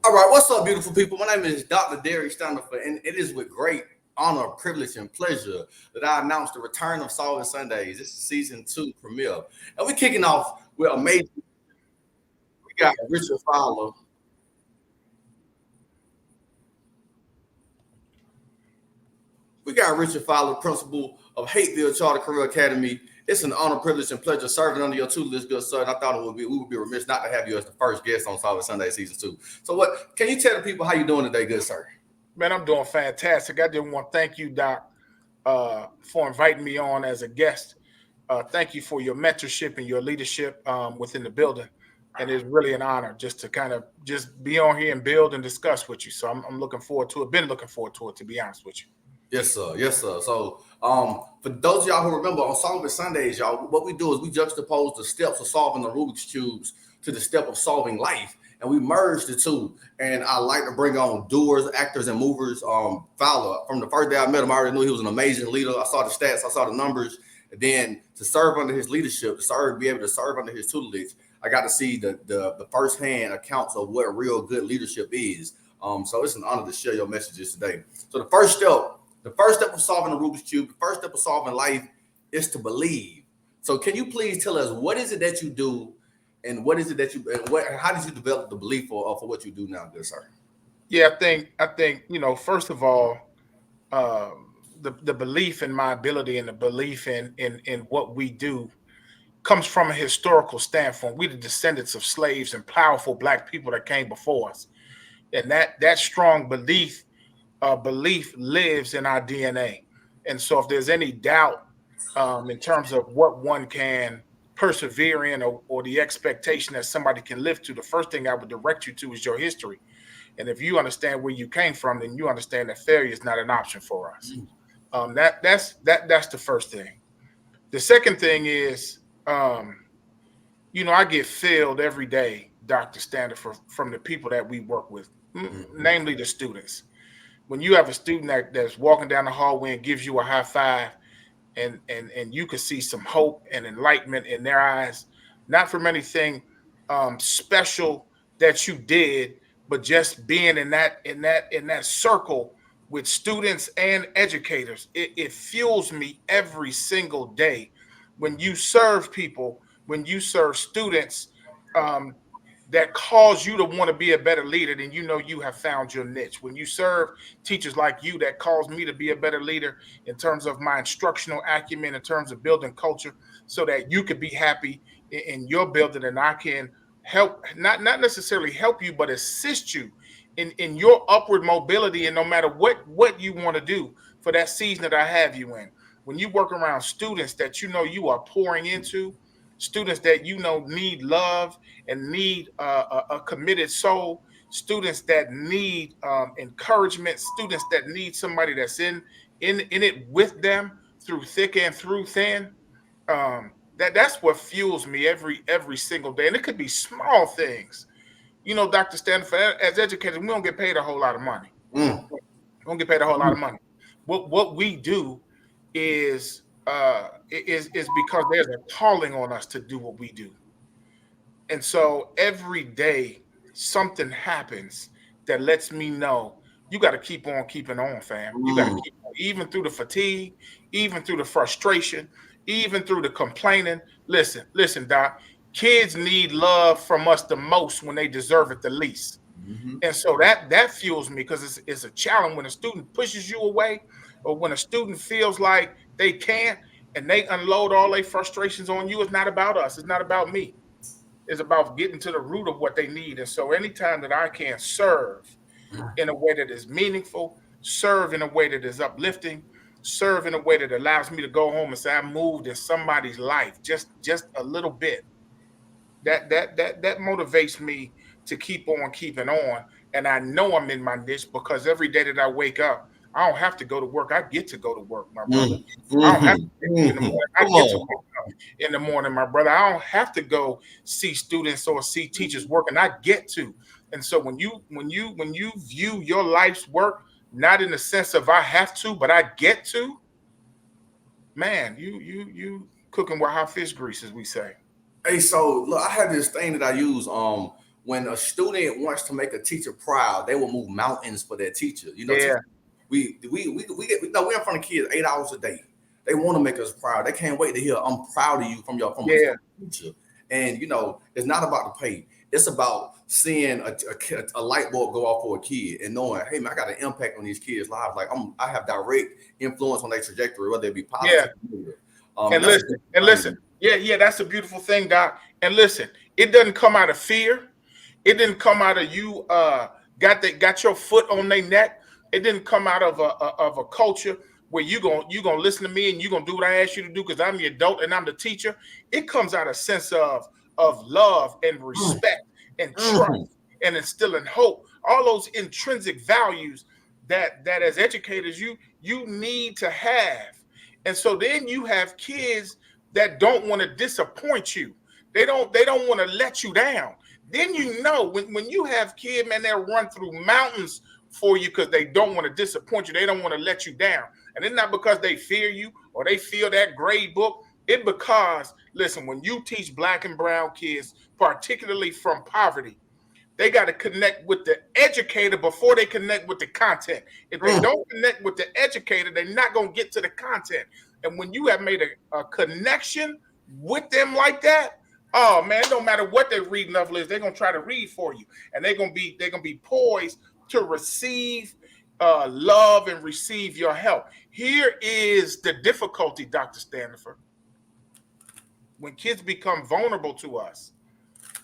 All right, what's up, beautiful people? My name is Dr. Derek Standifer, and it is with great honor, privilege, and pleasure that I announce the return of Solving Sundays. This is season two premiere, and we're kicking off with amazing. We got Richard Fowler. We got Richard Fowler, principal of Hateville Charter Career Academy. It's an honor, privilege, and pleasure serving under your tutelage, good sir. And I thought we would be remiss not to have you as the first guest on Solving Sunday season two. So, what can you tell the people how you doing today, good sir? Man, I'm doing fantastic. I just want to thank you, Doc, for inviting me on as a guest. Thank you for your mentorship and your leadership within the building. And it's really an honor just to kind of just be on here and build and discuss with you. So I'm looking forward to it. Been looking forward to it, to be honest with you. Yes, sir. Yes, sir. So, for those of y'all who remember on Solving Sundays, y'all, what we do is we juxtapose the steps of solving the Rubik's cubes to the step of solving life, and we merge the two. And I like to bring on doers, actors, and movers. Fowler, from the first day I met him, I already knew he was an amazing leader. I saw the stats, I saw the numbers, and then to serve under his leadership, be able to serve under his tutelage, I got to see the firsthand accounts of what real good leadership is. So it's an honor to share your messages today. So the first step of solving the Rubik's Cube, the first step of solving life is to believe. So can you please tell us what is it that you do and what is it that you and what how did you develop the belief for what you do now, good sir? Yeah, I think first of all, the belief in my ability and the belief in what we do comes from a historical standpoint. We the descendants of slaves and powerful black people that came before us, and that strong belief lives in our DNA. And so, if there's any doubt in terms of what one can persevere in or the expectation that somebody can live to, the first thing I would direct you to is your history. And if you understand where you came from, then you understand that failure is not an option for us. That's the first thing. The second thing is, um, I get filled every day, Dr. Standard, from the people that we work with, Mhm. namely the students. When you have a student that's walking down the hallway and gives you a high five, and you can see some hope and enlightenment in their eyes, not from anything special that you did, but just being in that circle with students and educators, it fuels me every single day. When you serve people, when you serve students, um, that cause you to want to be a better leader, then you know you have found your niche. When you serve teachers like you, that cause me to be a better leader in terms of my instructional acumen, in terms of building culture, so that you could be happy in your building, and I can help, not necessarily help you, but assist you in your upward mobility, and no matter what you want to do for that season that I have you in. When you work around students that you know you are pouring into, students that you know need love and need a committed soul, students that need encouragement, students that need somebody that's in it with them through thick and through thin. That's what fuels me every single day, and it could be small things. Dr. Stanford, as educators, we don't get paid a whole lot of money. Mm. We don't get paid a whole lot Mm. of money. What we do is because there's a calling on us to do what we do. And so every day something happens that lets me know you got to keep on keeping on, fam. You got to Mm. keep on, even through the fatigue, even through the frustration, even through the complaining. Listen, Doc. Kids need love from us the most when they deserve it the least. Mhm. And so that fuels me because it's a challenge when a student pushes you away, or when a student feels like they can't and they unload all their frustrations on you. It's not about us. It's not about me. It's about getting to the root of what they need. And so anytime that I can serve in a way that is meaningful, serve in a way that is uplifting, serve in a way that allows me to go home and say I moved in somebody's life just a little bit, that motivates me to keep on keeping on. And I know I'm in my niche because every day that I wake up, I don't have to go to work. I get to go to work, my brother. Mm. I don't have Mhm. to get up in the Mhm. morning. I Come get to on. wake up in the morning, my brother. I don't have to go see students or see teachers working. I get to. And so when you view your life's work not in the sense of I have to, but I get to, man, you cooking with hot fish grease, as we say. Hey, so look, I have this thing that I use. when a student wants to make a teacher proud, they will move mountains for their teacher. You know, Yeah. we're in front of kids 8 hours a day. They want to make us proud. They can't wait to hear "I'm proud of you" from Yeah. a teacher. And it's not about the pay. It's about seeing a light bulb go off for a kid and knowing, hey man, I got an impact on these kids' lives. Like I have direct influence on their trajectory, whether it be Yeah. positive or negative. And That's a listen, beautiful and thing. listen. Yeah, that's a beautiful thing, Doc. And listen, it doesn't come out of fear. It didn't come out of you got your foot on their neck. It didn't come out of a culture where you gonna listen to me and you gonna do what I ask you to do because I'm the adult and I'm the teacher. It comes out of a sense of love and Mm, respect and mhm, trust and instilling hope. All those intrinsic values that as educators you need to have. And so then you have kids that don't want to disappoint you. They don't want to let you down. Then when you have kids, man, they'll run through mountains for you because they don't want to disappoint you. They don't want to let you down. And it's not because they fear you or they feel that grade book. It because, listen, when you teach black and brown kids, particularly from poverty, they got to connect with the educator before they connect with the content. If they mm. don't connect with the educator, they're not going to get to the content. And when you have made a connection with them like that, oh man, it don't matter what their reading level is, they're gonna try to read for you, and they're gonna be poised to receive love and receive your help. Here is the difficulty, Dr. Standiford. When kids become vulnerable to us,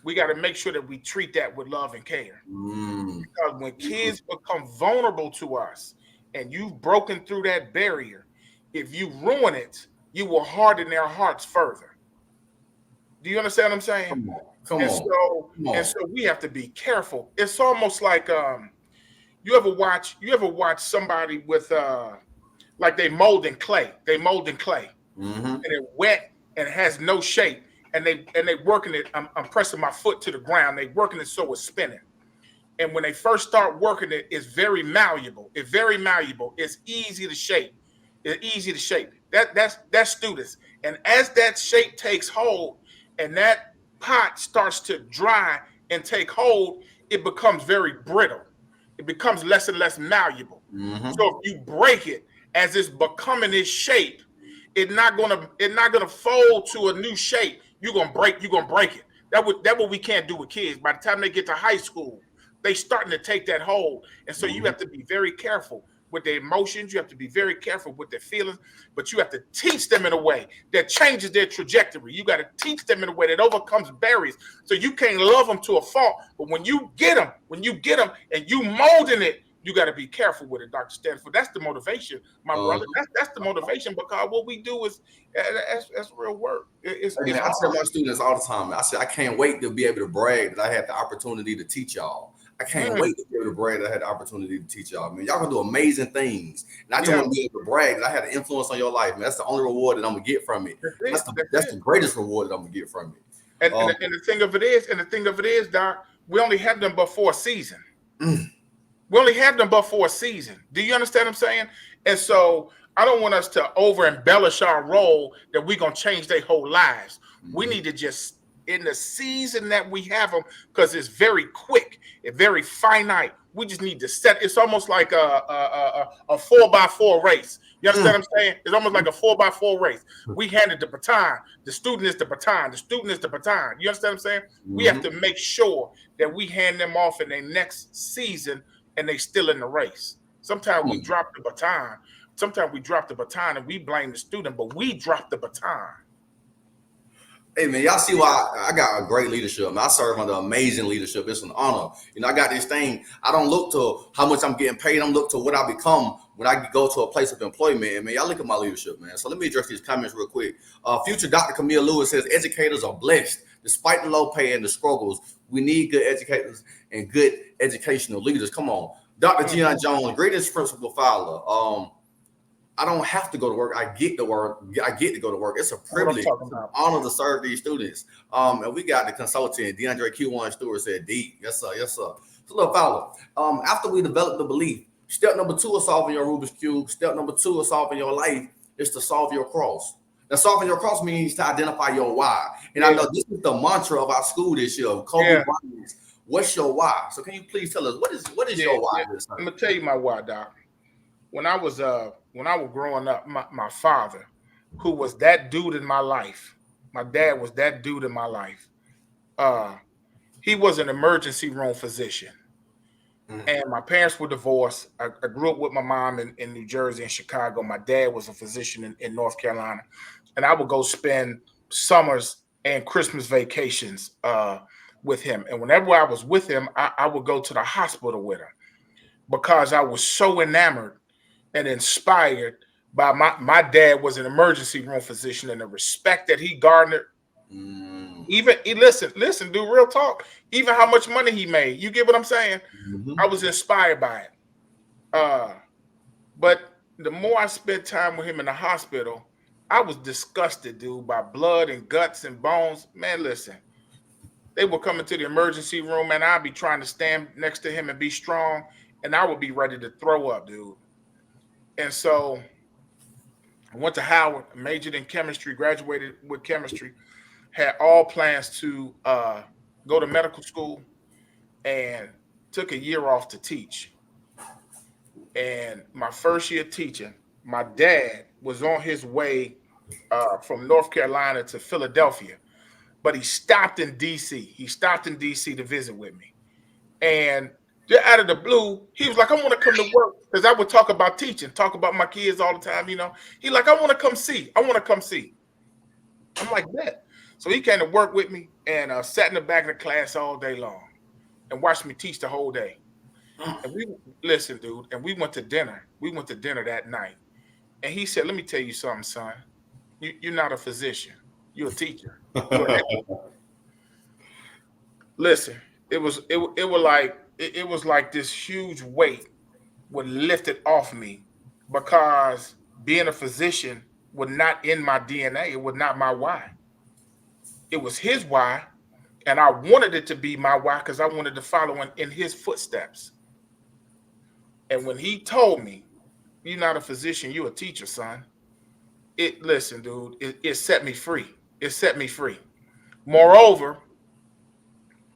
we got to make sure that we treat that with love and care. Mm. Because when kids become vulnerable to us and you've broken through that barrier, if you ruin it, you will harden their hearts further. Do you understand what I'm saying? Come on, come And on, so come and on. so we have to be careful. It's almost like you ever watch somebody with like they molding clay Hmm. and it wet and it has no shape and they working it. I'm pressing my foot to the ground. They working it so it's spinning. And when they first start working it, it's very malleable. It's very malleable. It's easy to shape. It's easy to shape. That's students. And as that shape takes hold and that pot starts to dry and take hold, it becomes very brittle. It becomes less and less malleable. Hmm. So if you break it as it's becoming its shape, it's not gonna fold to a new shape. You're gonna break it. That what we can't do with kids. By the time they get to high school, they starting to take that hold. And so you Hmm. have to be very careful with their emotions. You have to be very careful with their feelings, but you have to teach them in a way that changes their trajectory. You got to teach them in a way that overcomes barriers. So you can't love them to a fault, but when you get them and you molding it, you got to be careful with it, Dr. Stanford. That's the motivation, my Uh, brother. That's the motivation because what we do is that's real work. It's, Hey it's man, I tell hard. my students all the time. I said I can't wait to be able to brag that I had the opportunity to teach y'all. I can't Mm, wait to be able to brag that I had the opportunity to teach y'all. Man, y'all gonna do amazing things, and I just yeah, want to be able to brag that I had an influence on your life. Man, that's the only reward that I'm gonna get from it. that's That's it. the That's that's it. the greatest reward that I'm gonna get from it. And, and, Um, and the thing of it is, Doc, we only have them but for a season. mm, We only have them but for a season. Do you understand what I'm saying? And so I don't want us to over embellish our role that we're gonna change their whole lives. We mhm, need to just in the season that we have them, because it's very quick, it's very finite. We just need to set. It's almost like a 4x4 race. You mm, understand what I'm saying? It's almost like a 4x4 race. We handed the baton. The student is the baton. The student is the baton. You understand what I'm saying? We have mhm, to make sure that we hand them off in their next season and they still in the race. Sometimes we mm. drop the baton. Sometimes we drop the baton and we blame the student, but we drop the baton. Hey man, y'all see why I got a great leadership. Man, I serve under amazing leadership. It's an honor. I got this thing. I don't look to how much I'm getting paid. I'm look to what I become when I go to a place of employment. And man, y'all look at my leadership, man. So let me address these comments real quick. Future Dr. Camille Lewis says educators are blessed despite the low pay and the struggles. We need good educators and good educational leaders. Come on, Dr. Mm, Gian Jones, greatest Principal Fowler. I don't have to go to work. I get to work. I get to go to work. It's a that's what I'm privilege. talking It's an about. honor to serve these students. And we got the consultant, DeAndre Q1 Stewart said, D. Yes, sir. Yes, sir. So look, Fowler, after we develop the belief, step number two is solving your Rubik's Cube. Step number two is solving your life is to solve your cross. Now, solving your cross means to identify your why. And I Yeah, know this is the mantra of our school this year. Kobe yeah, Bryant's What's your why? So can you please tell us what is your why? Yeah. I'm gonna tell you my why, Doc. When I was growing up, my father, who was that dude in my life, my dad was that dude in my life. Uh, he was an emergency room physician. And my parents were divorced. I grew up with my mom in New Jersey and Chicago. My dad was a physician in North Carolina. And I would go spend summers and Christmas vacations with him. And whenever I was with him, I would go to the hospital with him because I was so enamored and inspired by my dad was an emergency room physician, and the respect that he garnered. Even listen, do real talk. Even how much money he made. You get what I'm saying? I was inspired by it. But the more I spent time with him in the hospital, I was disgusted, dude, by blood and guts and bones. Man, listen, they would come into the emergency room and I'd be trying to stand next to him and be strong, and I would be ready to throw up, dude. And so I went to Howard, majored in chemistry, graduated with chemistry, had all plans to go to medical school, and took a year off to teach. And my first year teaching, my dad was on his way from North Carolina to Philadelphia, but he stopped in DC. He stopped in DC to visit with me. And just out of the blue, he was like, I want to come to work, because I would talk about teaching, talk about my kids all the time, you know. He like, I want to come see. I want to come see. I'm like, that. So he came to work with me and sat in the back of the class all day long and watched me teach the whole day. And we listen, dude, and we went to dinner. We went to dinner that night. And he said, let me tell you something, son. You're not a physician. You're a teacher. You're an educator. Listen, it was like this huge weight was lifted off me, because being a physician was not in my DNA. It was not my why. It was his why, and I wanted it to be my why because I wanted to follow in his footsteps. And when he told me, "You're not a physician, you're a teacher, son," listen, dude, it set me free. It set me free. Moreover,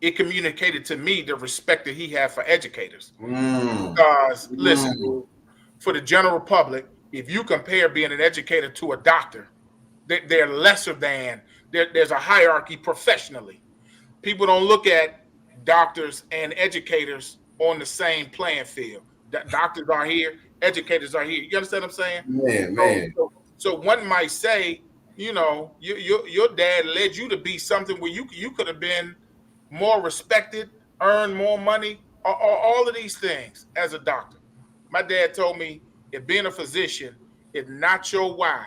it communicated to me the respect that he had for educators. Because listen, dude, for the general public, if you compare being an educator to a doctor, they're lesser than. There's a hierarchy professionally. People don't look at doctors and educators on the same playing field. Doctors are here, educators are here. You understand what I'm saying? Man. So one might say, you know, your dad led you to be something where you could have been more respected, earn more money, all of these things as a doctor. My dad told me, if being a physician is not your why,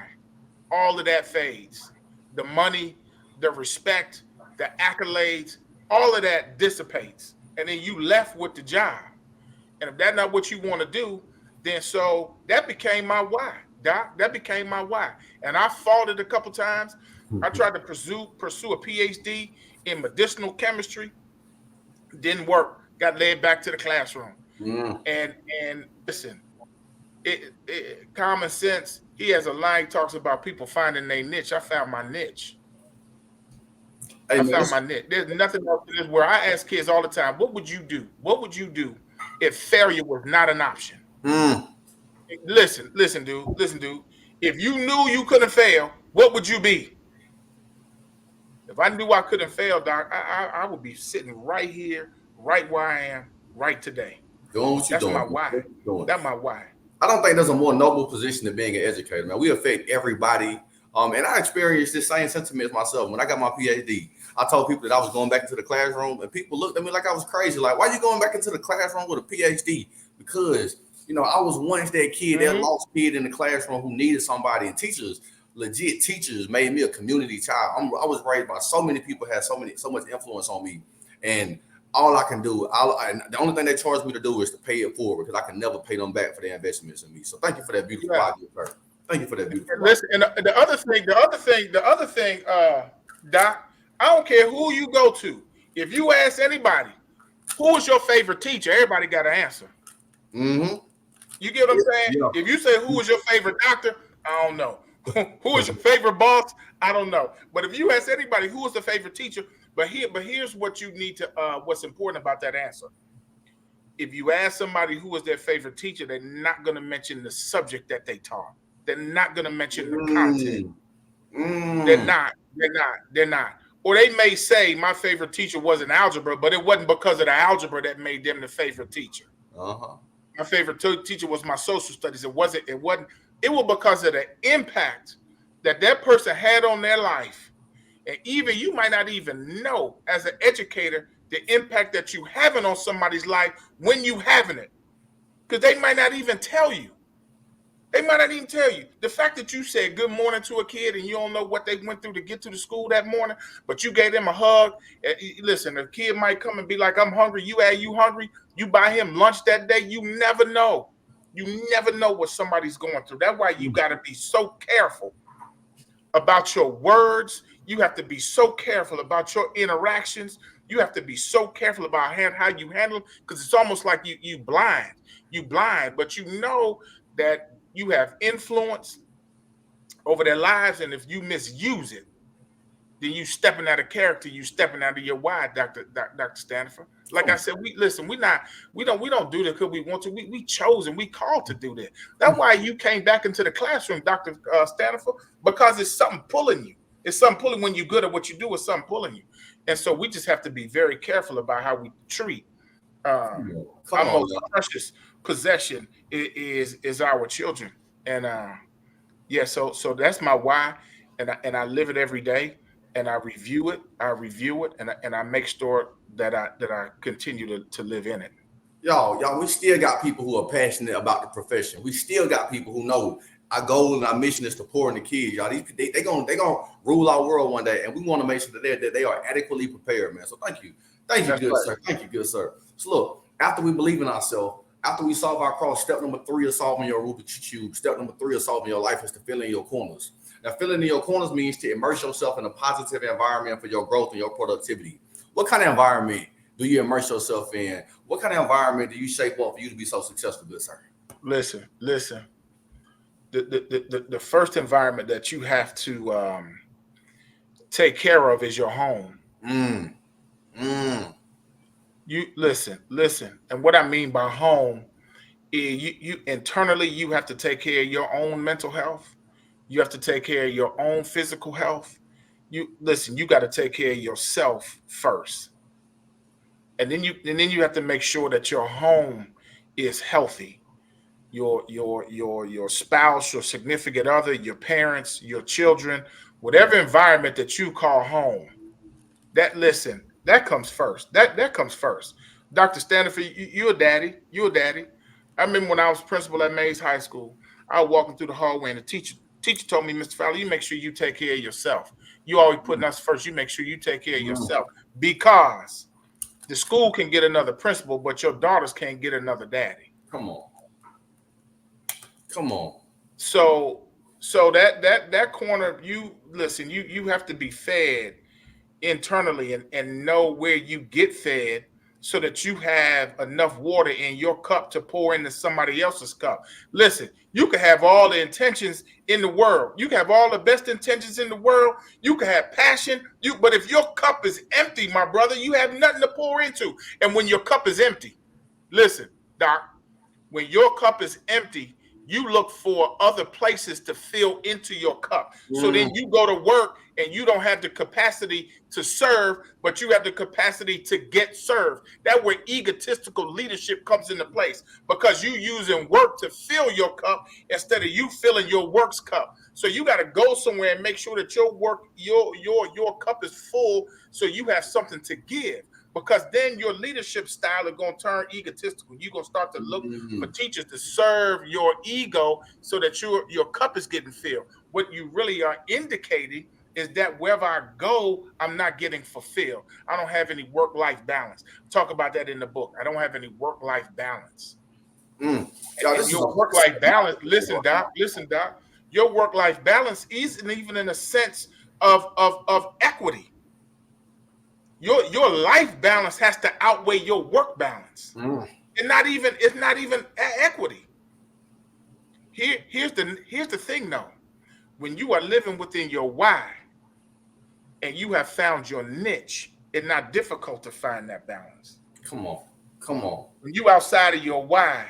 all of that fades. The money, the respect, the accolades, all of that dissipates. And then you left with the job. And if that's not what you want to do, then so that became my why, Doc. That became my why. And I fought it a couple times. I tried to pursue a PhD in medicinal chemistry. Didn't work. Got led back to the classroom. And listen, common sense. He has a line. He talks about people finding their niche. I found my niche. Hey, I man, found my niche. There's nothing else to this. Where I ask kids all the time, "What would you do? What would you do if failure was not an option?" Listen, dude. Listen, dude. If you knew you couldn't fail, what would you be? If I knew I couldn't fail, Doc, I would be sitting right here, right where I am, right today. doing what you're That's my doing. why. That's my why. I don't think there's a more noble position than being an educator, man. We affect everybody. And I experienced this same sentiment myself. When I got my PhD, I told people that I was going back into the classroom, and people looked at me like I was crazy. Like, why are you going back into the classroom with a PhD? Because, I was once that kid, that lost kid in the classroom who needed somebody. And teachers, legit teachers, made me a community child. I was raised by so many people, had so much influence on me. And all I can do, the only thing they charge me to do is to pay it forward, because I can never pay them back for their investments in me. So thank you for that beautiful idea, sir. Thank you for that beautiful. Listen, and the other thing, Doc, I don't care who you go to. If you ask anybody, who is your favorite teacher, everybody got an answer. You get what I'm saying? Yeah. If you say who is your favorite doctor, I don't know. Who is your favorite boss? I don't know. But if you ask anybody who is the favorite teacher, But here's what you need to what's important about that answer. If you ask somebody who was their favorite teacher, they're not going to mention the subject that they taught. They're not going to mention the content. Mm, They're mm. not. They're not. They're not. Or they may say my favorite teacher wasn't algebra, but it wasn't because of the algebra that made them the favorite teacher. Uh-huh. My favorite teacher was my social studies. It wasn't. It wasn't. It was because of the impact that that person had on their life, and even you might not even know as an educator the impact that you having on somebody's life when you having it, because they might not even tell you. They might not even tell you. The fact that you said good morning to a kid and you don't know what they went through to get to the school that morning, but you gave them a hug. Listen, a kid might come and be like, I'm hungry. You hungry? You buy him lunch that day. You never know. You never know what somebody's going through. That's why you got to be so careful about your words. You have to be so careful about your interactions. You have to be so careful about how you handle, because it's almost like you blind. You blind, but you know that you have influence over their lives, and if you misuse it, then you stepping out of character, you stepping out of your why, Dr. Stanford. Like I Come said, we don't do this because we want to. We chose and we called to do this. That's why you came back into the classroom, Dr. Stanford, because it's something pulling you. It's something pulling when you're good at what you do. It's something pulling you, and so we just have to be very careful about how we treat on. our Come on, most precious possession is our children. And yeah, so that's my why, and I live it every day, and I review it, and I make sure that I continue to live in it. y'all, we still got people who are passionate about the profession. We still got people who know our goal and our mission is to pour into kids, y'all. They gonna rule our world one day, and we want to make sure that they are adequately prepared, man. So thank you, That's good right. sir, thank you, good sir. So look, after we believe in ourselves, after we solve our cross, step number 3 is solving your Rubik's cube. Step number 3 is solving your life is to fill in your corners. Now, filling in your corners means to immerse yourself in a positive environment for your growth and your productivity. What kind of environment do you immerse yourself in? What kind of environment do you shape up for you to be so successful, good sir? Listen. The first environment that you have to take care of is your home. Mm, mm, You listen, and what I mean by home is you internally you have to take care of your own mental health. You have to take care of your own physical health. You listen, you got to take care of yourself first. And then you have to make sure that your home is healthy. Your spouse, your significant other, your parents, your children, whatever environment that you call home. That comes first. That comes first. Dr. Stanford, you're a daddy. You're a daddy. I remember when I was principal at Mays High School, I was walking through the hallway and the teacher told me, Mr. Fowler, you make sure you take care of yourself. You always putting us first. You make sure you take care of mm. yourself, because the school can get another principal, but your daughters can't get another daddy. Come on, come on. So that corner, you listen, you have to be fed internally, and know where you get fed, so that you have enough water in your cup to pour into somebody else's cup. Listen, you can have all the intentions in the world. You can have all the best intentions in the world. You can have passion. But if your cup is empty, my brother, you have nothing to pour into. And when your cup is empty, listen, Doc, when your cup is empty, you look for other places to fill into your cup. So then Mm, you go to work and you don't have the capacity to serve, but you have the capacity to get served. That's where egotistical leadership comes into place, because you using work to fill your cup instead of you filling your work's cup. So you got to go somewhere and make sure that your work, your cup is full, so you have something to give, because then your leadership style is going to turn egotistical. You're going to start to look for mm, teachers to serve your ego, so that your cup is getting filled. What you really are indicating is that wherever I go, I'm not getting fulfilled. I don't have any work-life balance. Talk about that in the book. I don't have any work-life balance. mm. Y'all, And this is your a work-life balance, listen, Doc, your work-life balance isn't even in a sense of equity. Your life balance has to outweigh your work balance. mm, It's not even equity. Here's the thing though. When you are living within your why and you have found your niche, it's not difficult to find that balance. Come on. Come on. When you outside of your why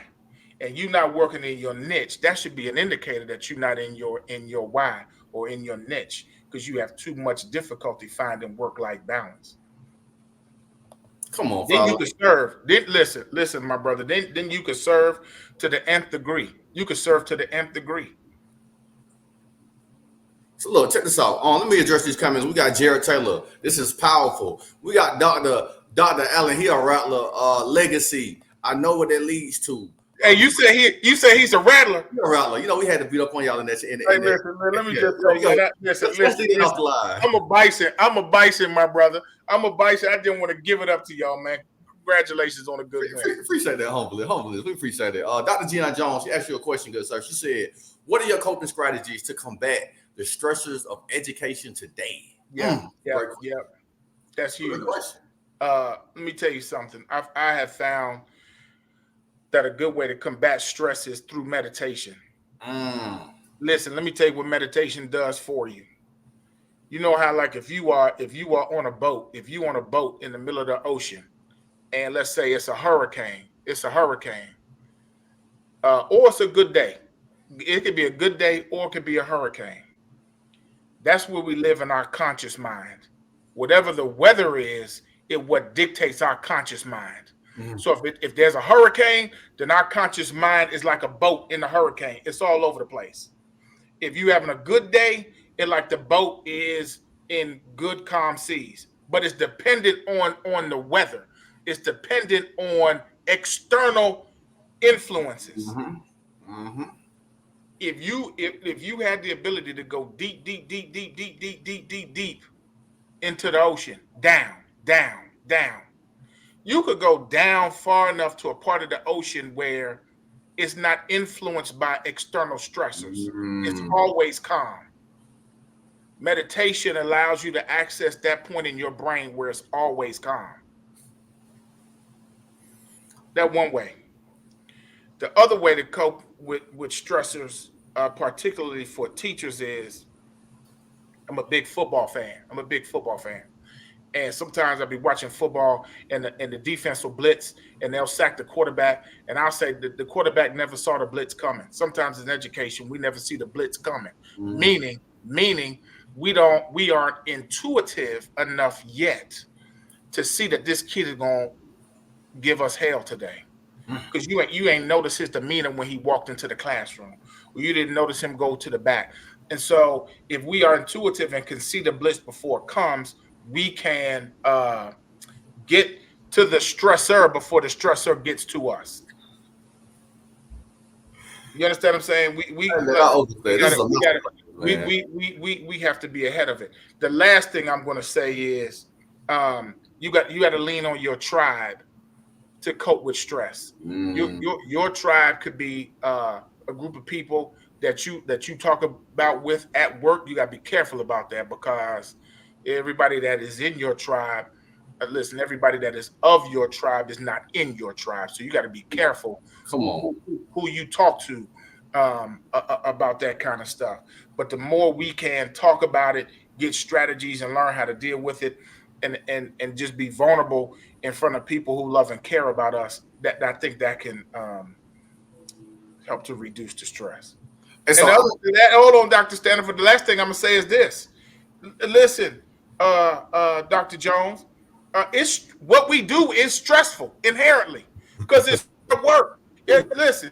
and you're not working in your niche, that should be an indicator that you're not in your why or in your niche, because you have too much difficulty finding work-life balance. Come on, Then you Fowler. could serve. Then listen, my brother. Then you could serve to the nth degree. You could serve to the nth degree. So look, check this out. Let me address these comments. We got Jared Taylor. This is powerful. We got Dr. Allen. He a rattler. Legacy. I know what that leads to. Hey, you say he's a rattler. He a rattler. You know, we had to beat up on y'all in that. Hey, listen, man, let me just tell you that. Listen. Off the line. I'm a bison. I'm a bison, my brother. I'm a bison. I didn't want to give it up to y'all, man. Congratulations on a good win. Appreciate that, humbly. We appreciate that. Dr. Gina Jones, she asked you a question, good sir. She said, "What are your coping strategies to combat the stressors of education today?" Yeah. That's huge. Let me tell you something. I have found that a good way to combat stress is through meditation. Listen, let me tell you what meditation does for you. You know how, like, if you are on a boat, if you on a boat in the middle of the ocean, and let's say it's a hurricane, or it's a good day. It could be a good day or it could be a hurricane. That's where we live in our conscious mind. Whatever the weather is, it what dictates our conscious mind. So if there's a hurricane, then our conscious mind is like a boat in the hurricane. It's all over the place. If you're having a good day, it's like the boat is in good calm seas. But it's dependent on the weather. It's dependent on external influences. If you had the ability to go deep into the ocean, down, you could go down far enough to a part of the ocean where it's not influenced by external stressors. It's always calm. Meditation allows you to access that point in your brain where it's always calm. That one way. The other way to cope with stressors, particularly for teachers, is I'm a big football fan. And sometimes I'll be watching football and the defense will blitz and they'll sack the quarterback. And I'll say the quarterback never saw the blitz coming. Sometimes in education, we never see the blitz coming. Meaning we aren't intuitive enough yet to see that this kid is going to give us hell today. Because you ain't noticed his demeanor when he walked into the classroom. Or you didn't notice him go to the back. And so if we are intuitive and can see the blitz before it comes, we can get to the stressor before the stressor gets to us. You understand what I'm saying? We have to be ahead of it. The last thing I'm going to say is you got to lean on your tribe to cope with stress. Your tribe could be a group of people that you talk about with at work. You got to be careful about that, because everybody that is in your tribe, listen, everybody that is of your tribe is not in your tribe. So you got to be careful who you talk to about that kind of stuff. But the more we can talk about it, get strategies, and learn how to deal with it, and just be vulnerable in front of people who love and care about us, that I think that can help to reduce the stress. And hold on, Dr. Stanford. The last thing I'm gonna say is this. Listen, Dr. Jones, it's what we do is stressful inherently because it's work. Listen.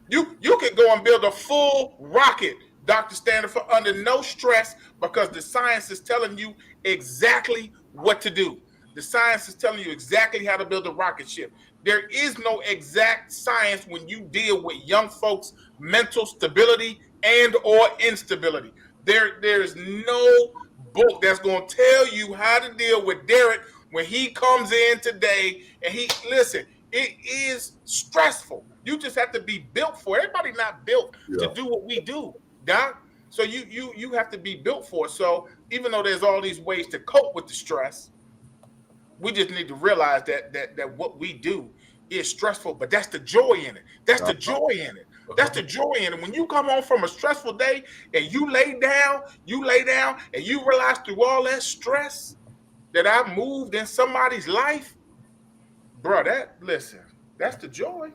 You can go and build a full rocket, Dr. Stanford, under no stress, because the science is telling you exactly what to do. The science is telling you exactly how to build a rocket ship. There is no exact science when you deal with young folks' mental stability and or instability. There's no book that's going to tell you how to deal with Derek when he comes in today and it is stressful. You just have to be built for it. Everybody not built to do what we do, Doc. So you have to be built for it. So even though there's all these ways to cope with the stress, we just need to realize that what we do is stressful, but that's the joy in it. That's the joy in it. When you come home from a stressful day and you lay down and you realize through all that stress, that I moved in somebody's life, bro, that's the joy.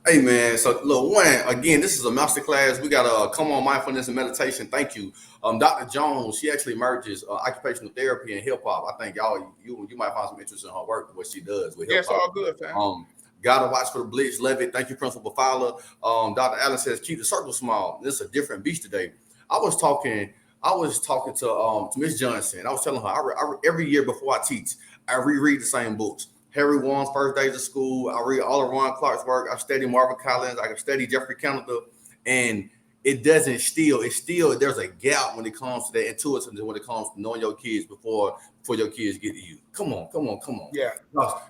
Hey man, so look, one again, this is a master class. We got come on mindfulness and meditation. Thank you, Dr. Jones. She actually merges occupational therapy and hip hop. I think you might find some interest in her work, what she does with Yeah, hip it's hop. all good, fam. Gotta watch for the blitz. Levitt. Thank you, Principal Fowler. Dr. Allen says keep the circle small. This is a different beast today. I was talking. I was talking to Miss Johnson. I was telling her every year before I teach, I reread the same books. Harry Warren's First Days of School. I read all of Ron Clark's work. I study Marvin Collins. I can study Jeffrey Canada, and it doesn't still. It's still there's a gap when it comes to that intuition when it comes to knowing your kids before your kids get to you. Come on, come on, come on. Yeah.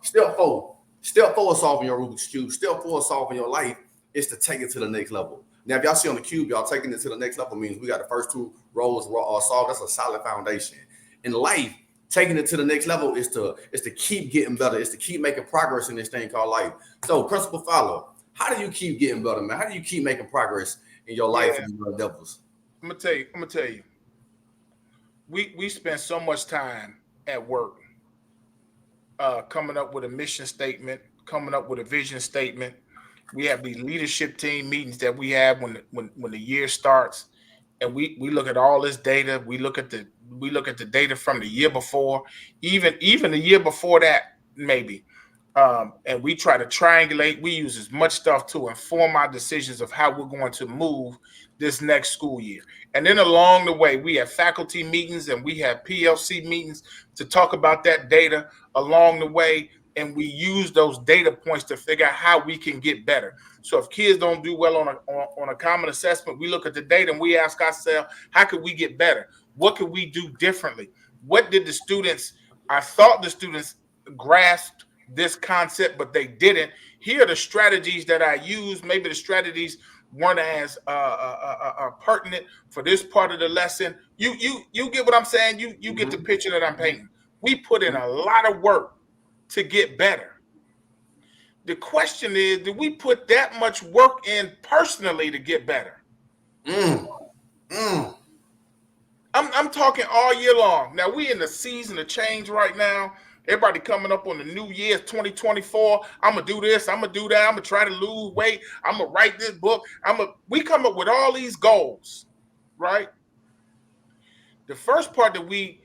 Step four. Step four is solving your Rubik's Cube. Step four is solving your life is to take it to the next level. Now, if y'all see on the cube, y'all taking it to the next level means we got the first two rows solved. That's a solid foundation. In life, taking it to the next level is to keep getting better. It's to keep making progress in this thing called life. So, Principal Fowler, how do you keep getting better, man? How do you keep making progress in your life and your endeavors? I'm gonna tell you. We spend so much time at work, coming up with a mission statement, coming up with a vision statement. We have these leadership team meetings that we have when the year starts, and we look at all this data. We look at the data from the year before, even the year before that, maybe. And we try to triangulate. We use as much stuff to inform our decisions of how we're going to move this next school year. And then along the way, we have faculty meetings and we have PLC meetings to talk about that data along the way. And we use those data points to figure out how we can get better. So if kids don't do well on a common assessment, we look at the data and we ask ourselves, how can we get better? What can we do differently? What did the students, I thought the students grasped this concept, but they didn't. Here are the strategies that I use. Maybe the strategies weren't as pertinent for this part of the lesson. You get what I'm saying? You get the picture that I'm painting. We put in a lot of work to get better. The question is, do we put that much work in personally to get better? I'm talking all year long. Now we in the season of change right now. Everybody coming up on the new year, 2024. I'm gonna do this. I'm gonna do that. I'm gonna try to lose weight. I'm gonna write this book. We come up with all these goals, right? The first part that we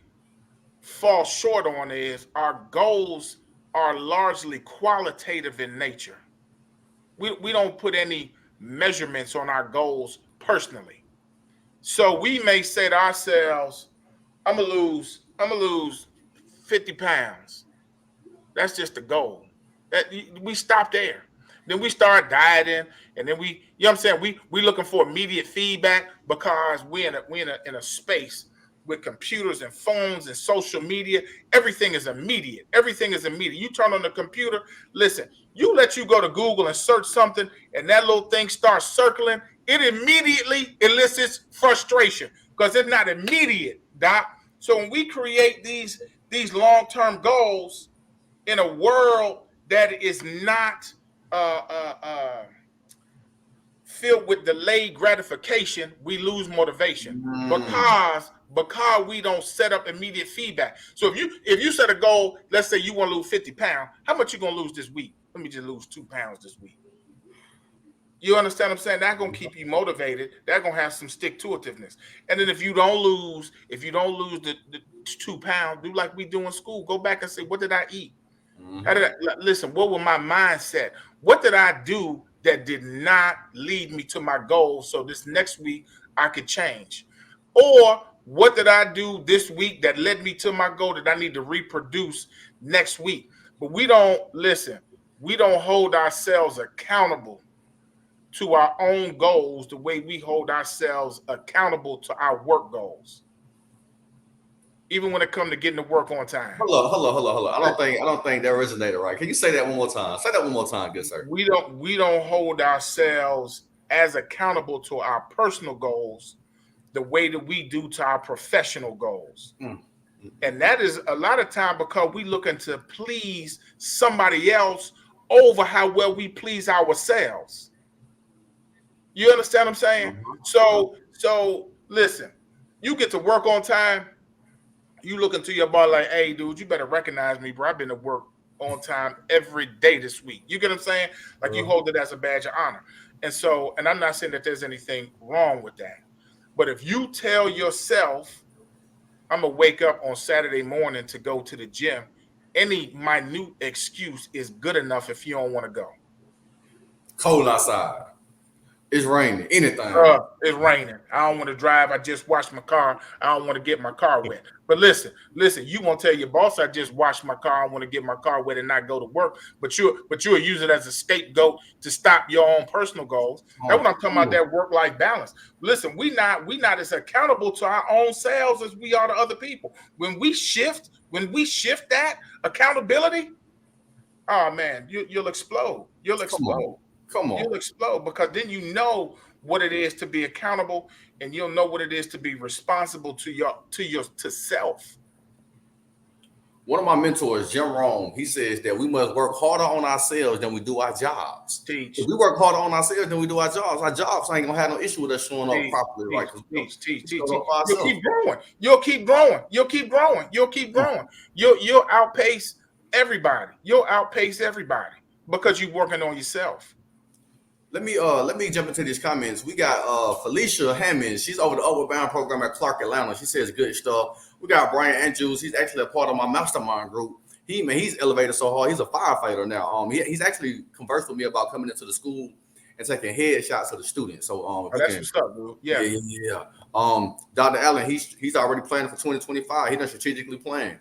fall short on is our goals are largely qualitative in nature. We don't put any measurements on our goals personally. So we may say to ourselves, I'm gonna lose 50 pounds. That's just the goal. We stop there. Then we start dieting, and then you know what I'm saying? We looking for immediate feedback because we're in a space with computers and phones and social media. Everything is immediate. Everything is immediate. You turn on the computer, listen, you go to Google and search something, and that little thing starts circling, it immediately elicits frustration because it's not immediate, Doc. So when we create these long-term goals in a world that is not uh, uh, uh, filled with delayed gratification, we lose motivation because we don't set up immediate feedback. So if you set a goal, let's say you want to lose 50 pounds, how much you gonna lose this week? Let me just lose 2 pounds this week. You understand what I'm saying? That's gonna keep you motivated. That's gonna have some stick to itiveness. And then if you don't lose the 2 pounds, do like we do in school. Go back and say, what did I eat? How did listen? What was my mindset? What did I do that did not lead me to my goal? So this next week I could change. Or what did I do this week that led me to my goal that I need to reproduce next week? But we don't listen. We don't hold ourselves accountable to our own goals the way we hold ourselves accountable to our work goals. Even when it comes to getting to work on time. Hold on. I don't think that resonated right. Can you say that one more time? Say that one more time, good sir. We don't hold ourselves as accountable to our personal goals the way that we do to our professional goals. And that is a lot of time because we looking to please somebody else over how well we please ourselves. You understand what I'm saying? So listen, you get to work on time, You look into your bar like, hey, dude, you better recognize me, bro. I've been to work on time every day this week. You get what I'm saying? Like you hold it as a badge of honor. And so, and I'm not saying that there's anything wrong with that. But if you tell yourself, I'm gonna wake up on Saturday morning to go to the gym, any minute excuse is good enough if you don't want to go. Cold outside. It's raining. Anything. It's raining. I don't want to drive. I just washed my car. I don't want to get my car wet. But listen, you won't tell your boss I just washed my car. I want to get my car wet and not go to work. But you'll use it as a scapegoat to stop your own personal goals. That's what I'm talking about. That work-life balance. Listen, we not as accountable to our own selves as we are to other people. When we shift that accountability, oh man, you'll explode. You'll explode. Come on. You'll explode because then you know what it is to be accountable, and you'll know what it is to be responsible to self. One of my mentors, Jim Rome, he says that we must work harder on ourselves than we do our jobs. Teach. If we work harder on ourselves than we do our jobs ain't gonna have no issue with us showing up properly, right? Teach. You'll keep growing. You'll keep growing. You'll keep growing. You'll keep growing. You'll outpace everybody. You'll outpace everybody because you're working on yourself. Let me jump into these comments. We got Felicia Hammond. She's over the Upward Bound program at Clark, Atlanta. She says good stuff. We got Brian Andrews. He's actually a part of my mastermind group. He's elevated so hard. He's a firefighter now. He's actually conversed with me about coming into the school and taking headshots of the students. So that's what's up, dude. Yeah. Dr. Allen, he's already planning for 2025. He done strategically planned.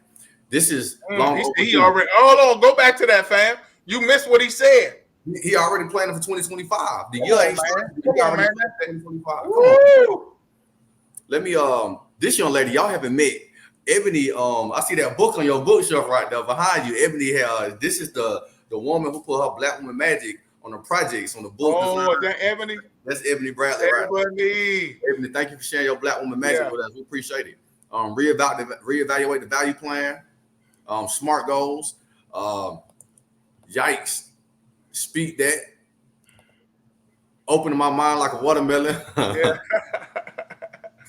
This is long overdue. He already. Hold on, go back to that, fam. You missed what he said. He already planning for 2025. The year ain't started. Come on, man. 2025. Come on. Let me this young lady, y'all haven't met. Ebony, I see that book on your bookshelf right there behind you. Ebony this is the woman who put her Black Woman Magic on the projects on the book. Oh, is that Ebony? That's Ebony Bradley, right? Ebony, thank you for sharing your Black Woman Magic with us. We appreciate it. Reevaluate the value plan, SMART goals, yikes. Speak that. Opening my mind like a watermelon. Yeah.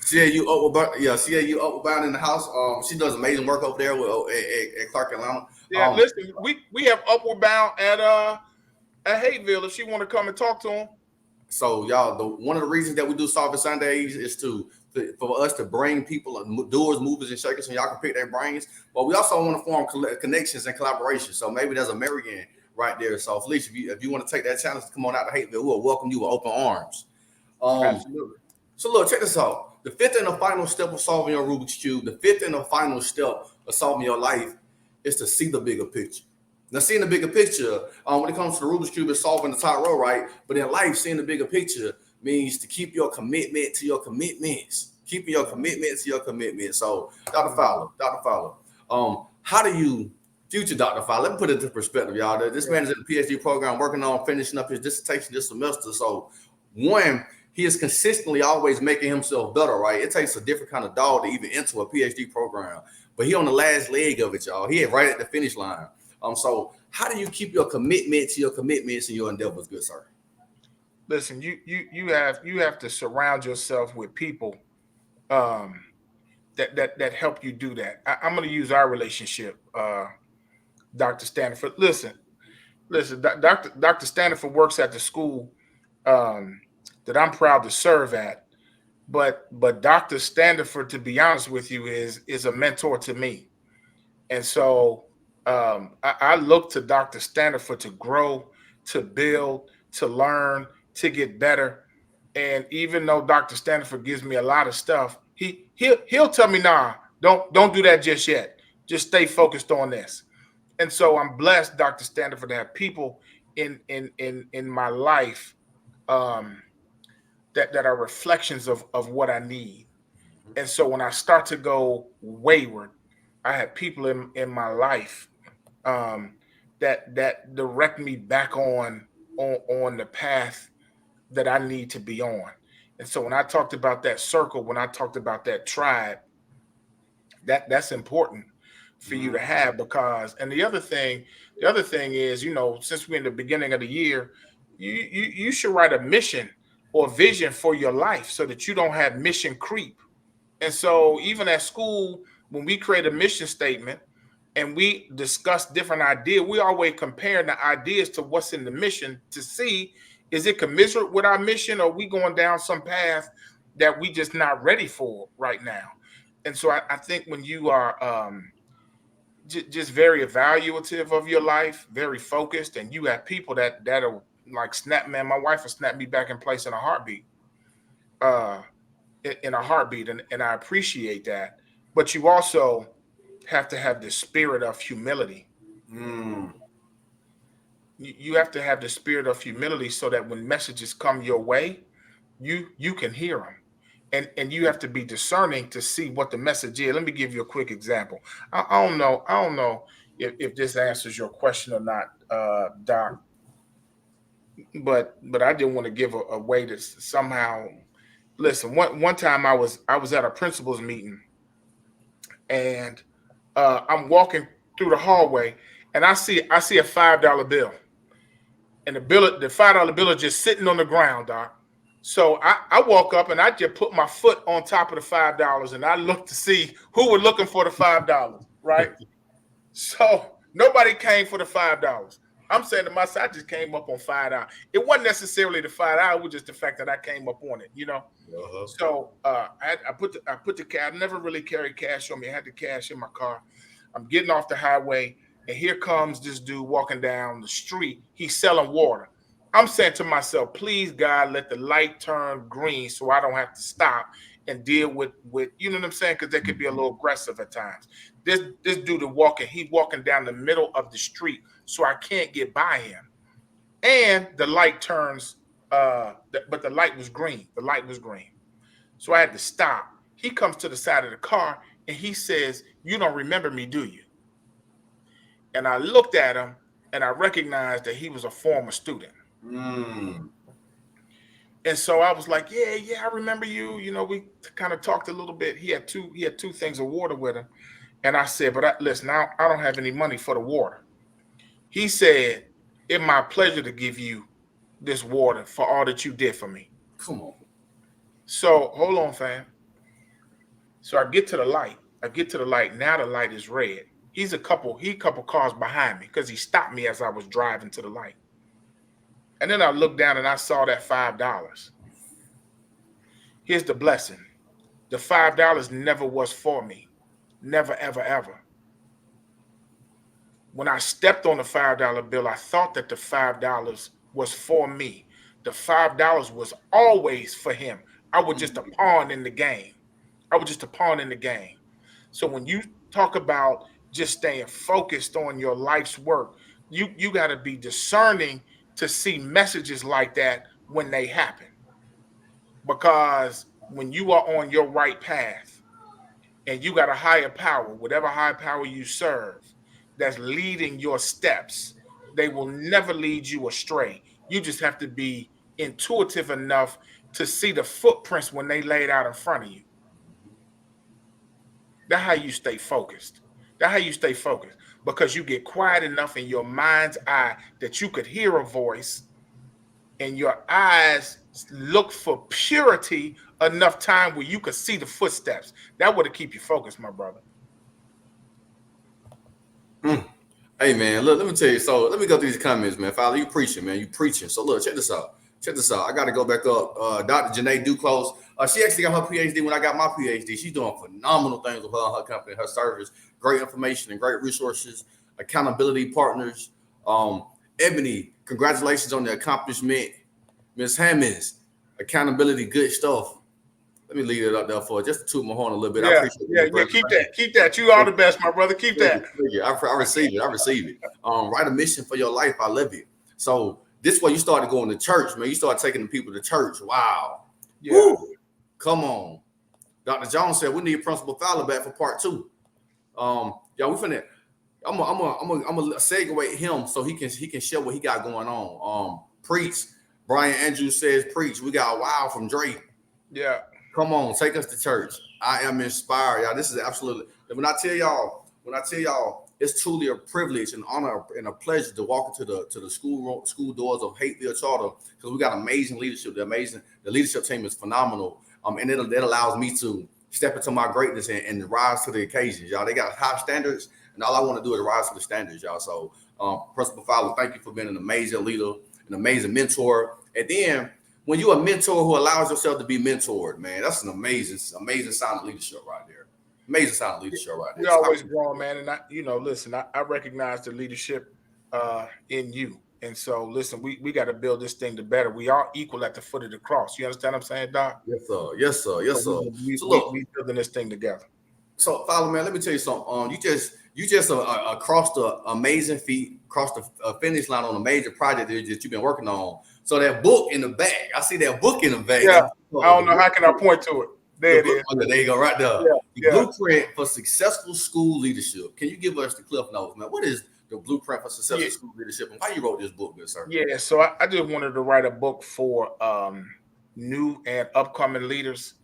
See you Upward Bound in the house. She does amazing work over there at Clark, Atlanta. Yeah, listen, we have Upward Bound at Hayville if she want to come and talk to him. So y'all, one of the reasons that we do Solving Sundays is for us to bring people, doers, movers, and shakers, so y'all can pick their brains. But we also want to form connections and collaboration. So maybe there's a Marianne right there. So Felicia, if you want to take that challenge to come on out to Hayville, we'll welcome you with open arms. Absolutely. So look, check this out. The fifth and the final step of solving your Rubik's Cube, the fifth and the final step of solving your life is to see the bigger picture. Now, seeing the bigger picture, when it comes to the Rubik's Cube, is solving the top row, right? But in life, seeing the bigger picture means to keep your commitment to your commitments. Keeping your commitment to your commitment. So, Dr. Fowler, how do you, future Dr. Fowler, let me put it into perspective, y'all. This man is in the PhD program working on finishing up his dissertation this semester. So, one, he is consistently always making himself better, right? It takes a different kind of dog to even enter a PhD program. But he on the last leg of it, y'all. He ain't right at the finish line. So how do you keep your commitment to your commitments and your endeavors, good sir? Listen, you have to surround yourself with people that help you do that. I'm going to use our relationship, Dr. Stanford. Listen, Dr. Stanford works at the school that I'm proud to serve at, but Dr. Stanford, to be honest with you, is a mentor to me, and so. I look to Dr. Stanford to grow, to build, to learn, to get better. And even though Dr. Stanford gives me a lot of stuff, he'll tell me, nah, don't do that just yet. Just stay focused on this. And so I'm blessed, Dr. Stanford, to have people in my life that are reflections of what I need. And so when I start to go wayward, I have people in my life that direct me back on the path that I need to be on. And so when I talked about that circle, when I talked about that tribe, that's important for you to have, because, and the other thing is, since we're in the beginning of the year, you should write a mission or vision for your life so that you don't have mission creep. And so even at school, when we create a mission statement and we discuss different ideas, we always comparing the ideas to what's in the mission to see, is it commensurate with our mission, or we going down some path that we just not ready for right now. And so I think when you are just very evaluative of your life, very focused, and you have people that'll like snap, man, my wife will snap me back in place in a heartbeat. Uh in a heartbeat, and I appreciate that. But you also have to have the spirit of humility. Mm. You have to have the spirit of humility so that when messages come your way, you can hear them. And you have to be discerning to see what the message is. Let me give you a quick example. I don't know if this answers your question or not, Doc. But I didn't want to give a way to somehow listen. One time I was at a principal's meeting, and I'm walking through the hallway, and I see a $5 bill, and the $5 bill is just sitting on the ground, Doc. So I walk up and I just put my foot on top of the $5, and I look to see who were looking for the $5, right? So nobody came for the $5. I'm saying to myself, I just came up on $5. It wasn't necessarily the $5, it was just the fact that I came up on it, you know. Uh-huh. So I put the cash. I never really carried cash on me. I had the cash in my car. I'm getting off the highway, and here comes this dude walking down the street. He's selling water. I'm saying to myself, please God, let the light turn green so I don't have to stop and deal with you know what I'm saying? Because they could be a little aggressive at times. This dude he's walking down the middle of the street, so I can't get by him. And the light turns, but the light was green. The light was green. So I had to stop. He comes to the side of the car and he says, "You don't remember me, do you?" And I looked at him and I recognized that he was a former student. Mm. And so I was like, yeah, I remember you. You know, we kind of talked a little bit. He had two things of water with him. And I said, but listen, I don't have any money for the water. He said, it's my pleasure to give you this water for all that you did for me. Come on. So hold on, fam. So I get to the light. Now the light is red. He a couple cars behind me because he stopped me as I was driving to the light. And then I looked down and I saw that $5. Here's the blessing. The $5 never was for me. Never, ever, ever. When I stepped on the $5 bill, I thought that the $5 was for me. The $5 was always for him. I was just a pawn in the game. So when you talk about just staying focused on your life's work, you got to be discerning to see messages like that when they happen. Because when you are on your right path and you got a higher power, whatever higher power you serve, that's leading your steps, they will never lead you astray. You just have to be intuitive enough to see the footprints when they laid out in front of you. That's how you stay focused. Because you get quiet enough in your mind's eye that you could hear a voice, and your eyes look for purity enough time where you could see the footsteps. That would keep you focused, my brother. Hey man, look, let me tell you. So let me go through these comments, man. Fowler, you preaching, man. You preaching. So look, check this out. I got to go back up. Dr. Janae Duclos. She actually got her PhD when I got my PhD. She's doing phenomenal things with her company, her service. Great information and great resources. Accountability partners. Ebony, congratulations on the accomplishment. Miss Hammonds, accountability, good stuff. Let me leave it up there for just to toot my horn a little bit. Yeah, I appreciate it. Keep that. You all the best, my brother. Keep that. I receive it. Write a mission for your life. I love it. So this is where you started going to church, man. You started taking the people to church. Wow. Yeah. Woo. Come on. Dr. Jones said we need Principal Fowler back for part 2. Y'all, we finna. I'm gonna segue him so he can share what he got going on. Preach. Brian Andrews says preach. We got a wow from Drake. Yeah. Come on, take us to church. I am inspired, y'all. This is absolutely. When I tell y'all, it's truly a privilege and honor and a pleasure to walk into the school doors of Hateville Charter, because we got amazing leadership. The leadership team is phenomenal. And it allows me to step into my greatness and rise to the occasions, y'all. They got high standards, and all I want to do is rise to the standards, y'all. So, Principal Fowler, thank you for being an amazing leader, an amazing mentor. And then when you're a mentor who allows yourself to be mentored, man, that's an amazing sign of leadership right there. Amazing sign of leadership right there. You're always growing, man. And listen, I recognize the leadership in you. And so, listen, we got to build this thing to better. We are equal at the foot of the cross. You understand what I'm saying, Doc? Yes, sir. Yes, sir. Yes, sir. So we building this thing together. So, Fowler, man, let me tell you something. You just across the amazing feat, across the finish line on a major project that you've been working on. So that book in the bag, I see that book in the bag. Yeah, I don't know how can I point to it. There it is. There you go, right there. Yeah, the blueprint for successful school leadership. Can you give us the cliff notes, man? What is the blueprint for successful school leadership, and why you wrote this book, good sir? Yeah, so I just wanted to write a book for new and upcoming leaders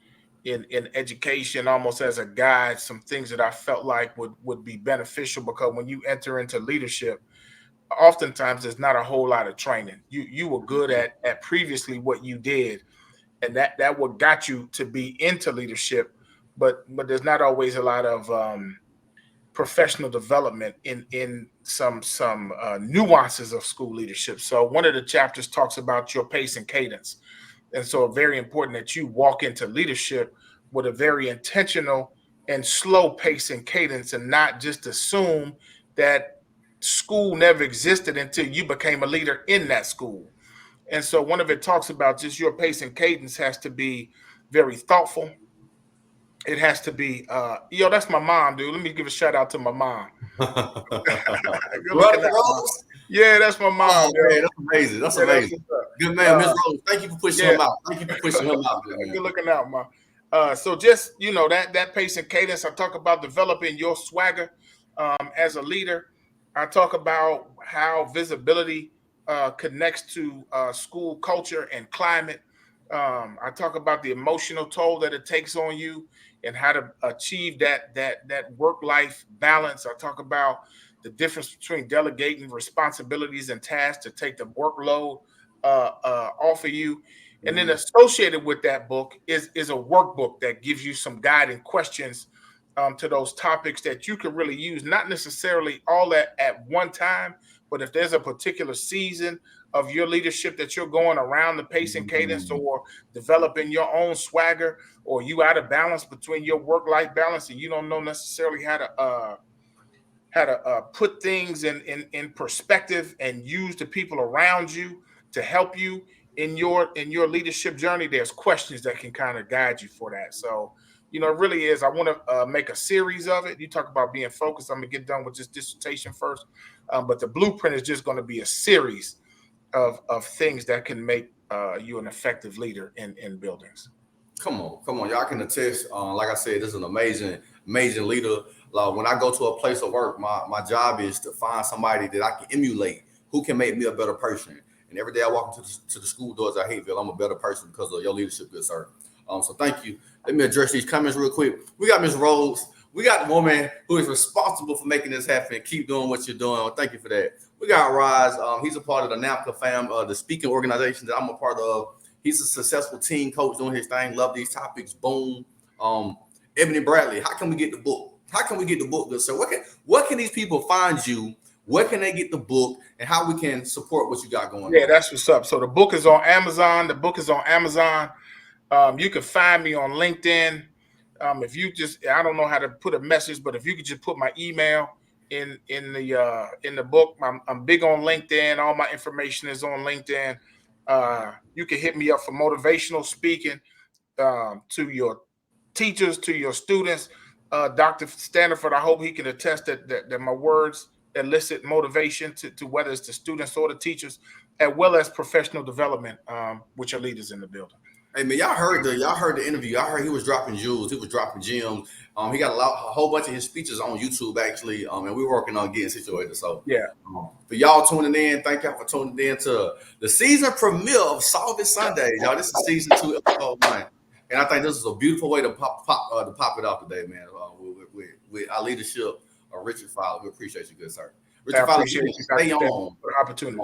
in education, almost as a guide, some things that I felt like would be beneficial, because when you enter into leadership, oftentimes there's not a whole lot of training. You were good at previously what you did, and that what got you to be into leadership, but there's not always a lot of professional development in some nuances of school leadership. So one of the chapters talks about your pace and cadence. And so very important that you walk into leadership with a very intentional and slow pace and cadence, and not just assume that school never existed until you became a leader in that school. And so one of it talks about just your pace and cadence has to be very thoughtful. It has to be, that's my mom, dude. Let me give a shout out to my mom. Yeah, that's my mom. Oh, man, that's amazing. That's amazing. Good man, Ms. Rose. Thank you for pushing him out. Thank you for pushing him out. Good looking out, Mom. So just, that pace and cadence, I talk about developing your swagger as a leader. I talk about how visibility connects to school culture and climate. I talk about the emotional toll that it takes on you and how to achieve that work-life balance. I talk about the difference between delegating responsibilities and tasks to take the workload off of you. And then associated with that book is a workbook that gives you some guiding questions to those topics that you can really use, not necessarily all at one time, but if there's a particular season of your leadership that you're going around the pace and cadence, or developing your own swagger, or you out of balance between your work-life balance and you don't know necessarily how to put things in perspective and use the people around you to help you in your leadership journey, there's questions that can kind of guide you for that. So, it really is. I want to make a series of it. You talk about being focused. I'm going to get done with this dissertation first. But the blueprint is just going to be a series of things that can make you an effective leader in buildings. Come on. Y'all can attest. Like I said, this is an amazing leader. Like when I go to a place of work, my job is to find somebody that I can emulate, who can make me a better person. And every day I walk into the school doors at Hateville, I'm a better person because of your leadership, good sir. So thank you. Let me address these comments real quick. We got Ms. Rose. We got the woman who is responsible for making this happen. Keep doing what you're doing. Thank you for that. We got Rise. He's a part of the NAPCA fam, the speaking organization that I'm a part of. He's a successful team coach doing his thing. Love these topics. Boom. Ebony Bradley, how can we get the book? How can we get the book, good sir? What can these people find you? Where can they get the book, and how we can support what you got going on? Yeah, that's what's up. So the book is on Amazon. You can find me on LinkedIn. If you just, I don't know how to put a message, but if you could just put my email in the book. I'm big on LinkedIn. All my information is on LinkedIn. You can hit me up for motivational speaking to your teachers, to your students. Dr. Standiford, I hope he can attest that my words elicit motivation to whether it's the students or the teachers, as well as professional development, with your leaders in the building. Hey man, y'all heard the interview. I heard he was dropping jewels. He was dropping gems. He got a whole bunch of his speeches on YouTube actually. And we're working on getting situated. So yeah. For y'all tuning in, thank y'all for tuning in to the season premiere of Solving Sundays. Y'all, this is season 2, episode 1, and I think this is a beautiful way to pop it off today, man. With our leadership, Richard Fowler. We appreciate you, good sir. Richard Fowler, stay on for the opportunity.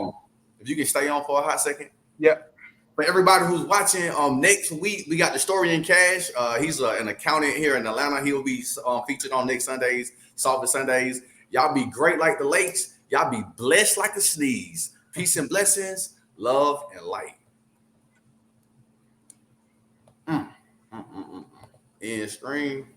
If you can stay on for a hot second. Yep. For everybody who's watching, next week we got the story in cash. He's an accountant here in Atlanta. He'll be featured on next Sundays, Solving Sundays. Y'all be great like the lakes. Y'all be blessed like a sneeze. Peace and blessings, love and light. End stream.